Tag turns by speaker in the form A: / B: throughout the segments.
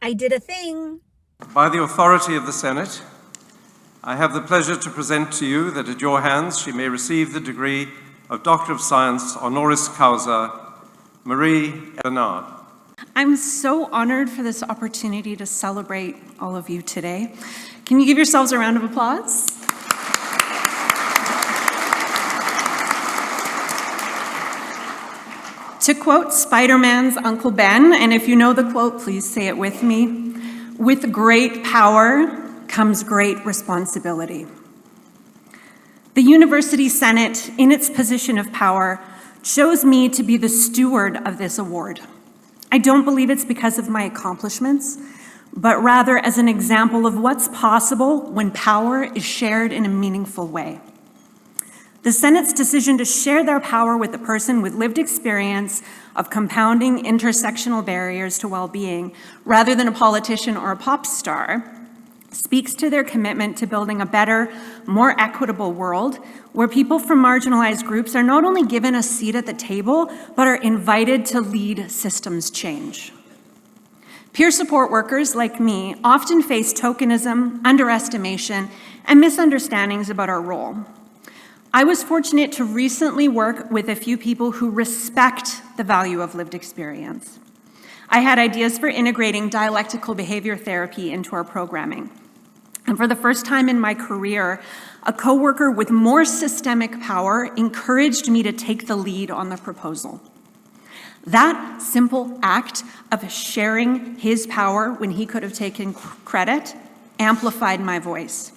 A: I did a thing.
B: By the authority of the Senate, I have the pleasure to present to you that at your hands she may receive the degree of Doctor of Science, honoris causa, Marie Benard.
C: I'm so honored for this opportunity to celebrate all of you today. Can you give yourselves a round of applause? To quote Spider-Man's Uncle Ben, and if you know the quote, please say it with me, "With great power comes great responsibility." The University Senate, in its position of power, chose me to be the steward of this award. I don't believe it's because of my accomplishments, but rather as an example of what's possible when power is shared in a meaningful way. The Senate's decision to share their power with a person with lived experience of compounding intersectional barriers to well-being, rather than a politician or a pop star, speaks to their commitment to building a better, more equitable world where people from marginalized groups are not only given a seat at the table, but are invited to lead systems change. Peer support workers like me often face tokenism, underestimation, and misunderstandings about our role. I was fortunate to recently work with a few people who respect the value of lived experience. I had ideas for integrating dialectical behavior therapy into our programming. And for the first time in my career, a coworker with more systemic power encouraged me to take the lead on the proposal. That simple act of sharing his power when he could have taken credit amplified my voice.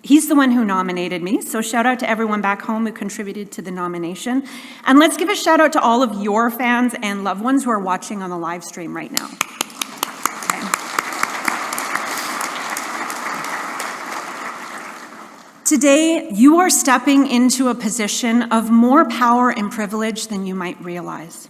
C: He's the one who nominated me, so shout out to everyone back home who contributed to the nomination. And let's give a shout out to all of your fans and loved ones who are watching on the live stream right now. Okay. Today, you are stepping into a position of more power and privilege than you might realize.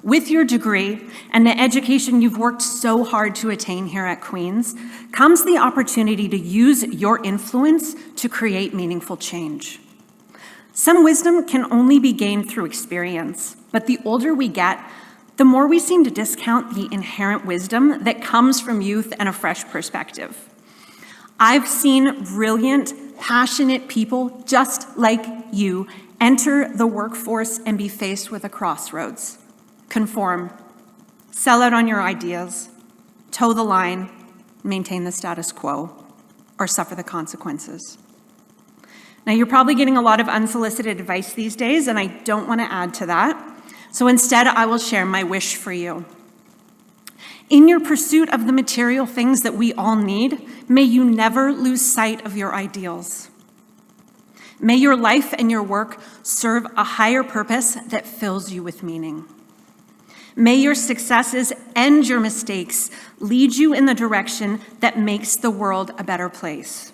C: With your degree and the education you've worked so hard to attain here at Queen's comes the opportunity to use your influence to create meaningful change. Some wisdom can only be gained through experience, but the older we get, the more we seem to discount the inherent wisdom that comes from youth and a fresh perspective. I've seen brilliant, passionate people just like you enter the workforce and be faced with a crossroads. Conform, sell out on your ideas, toe the line, maintain the status quo, or suffer the consequences. Now, you're probably getting a lot of unsolicited advice these days, and I don't want to add to that. So instead, I will share my wish for you. In your pursuit of the material things that we all need, may you never lose sight of your ideals. May your life and your work serve a higher purpose that fills you with meaning. May your successes and your mistakes lead you in the direction that makes the world a better place.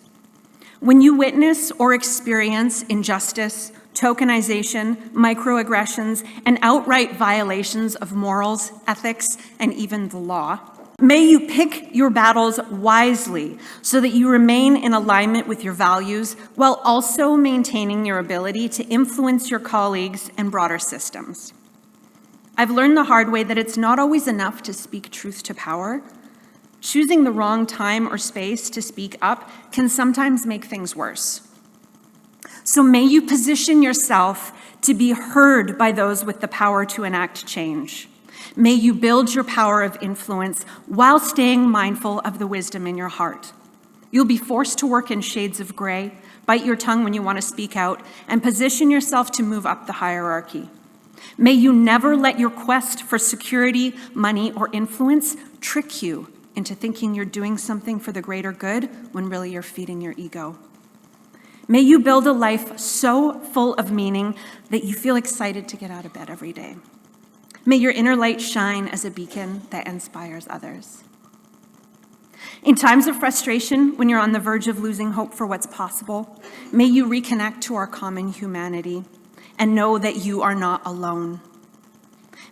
C: When you witness or experience injustice, tokenization, microaggressions, and outright violations of morals, ethics, and even the law, may you pick your battles wisely so that you remain in alignment with your values while also maintaining your ability to influence your colleagues and broader systems. I've learned the hard way that it's not always enough to speak truth to power. Choosing the wrong time or space to speak up can sometimes make things worse. So may you position yourself to be heard by those with the power to enact change. May you build your power of influence while staying mindful of the wisdom in your heart. You'll be forced to work in shades of gray, bite your tongue when you want to speak out, and position yourself to move up the hierarchy. May you never let your quest for security, money, or influence trick you into thinking you're doing something for the greater good when really you're feeding your ego. May you build a life so full of meaning that you feel excited to get out of bed every day. May your inner light shine as a beacon that inspires others. In times of frustration, when you're on the verge of losing hope for what's possible, may you reconnect to our common humanity and know that you are not alone.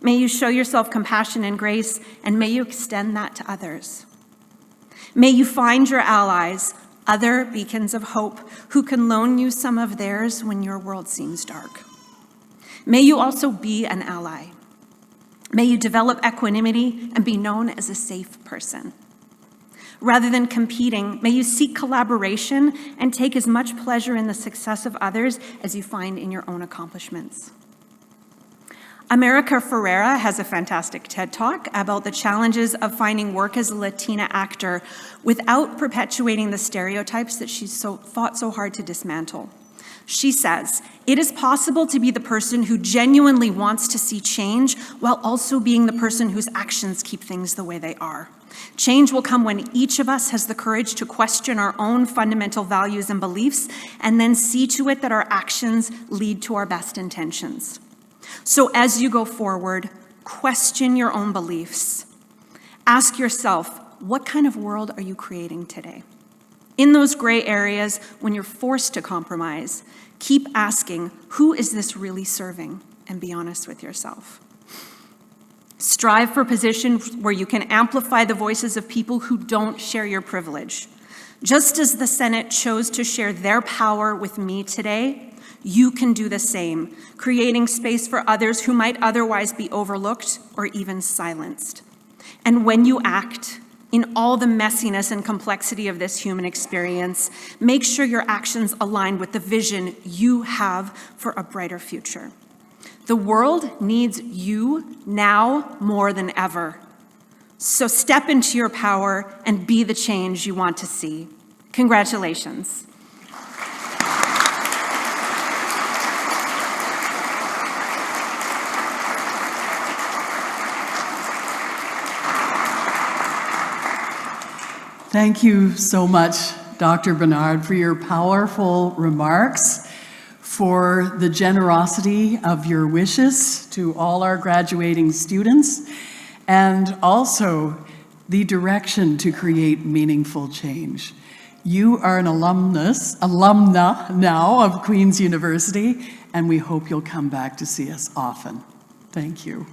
C: May you show yourself compassion and grace, and may you extend that to others. May you find your allies, other beacons of hope, who can loan you some of theirs when your world seems dark. May you also be an ally. May you develop equanimity and be known as a safe person. Rather than competing, may you seek collaboration and take as much pleasure in the success of others as you find in your own accomplishments. America Ferrera has a fantastic TED Talk about the challenges of finding work as a Latina actor without perpetuating the stereotypes that she's fought so hard to dismantle. She says, "It is possible to be the person who genuinely wants to see change while also being the person whose actions keep things the way they are. Change will come when each of us has the courage to question our own fundamental values and beliefs and then see to it that our actions lead to our best intentions." So as you go forward, question your own beliefs. Ask yourself, what kind of world are you creating today? In those gray areas, when you're forced to compromise, keep asking, who is this really serving? And be honest with yourself. Strive for positions where you can amplify the voices of people who don't share your privilege. Just as the Senate chose to share their power with me today, you can do the same, creating space for others who might otherwise be overlooked or even silenced. And when you act, in all the messiness and complexity of this human experience, make sure your actions align with the vision you have for a brighter future. The world needs you now more than ever. So step into your power and be the change you want to see. Congratulations.
A: Thank you so much, Dr. Benard, for your powerful remarks, for the generosity of your wishes to all our graduating students, and also the direction to create meaningful change. You are an alumna now of Queen's University, and we hope you'll come back to see us often. Thank you.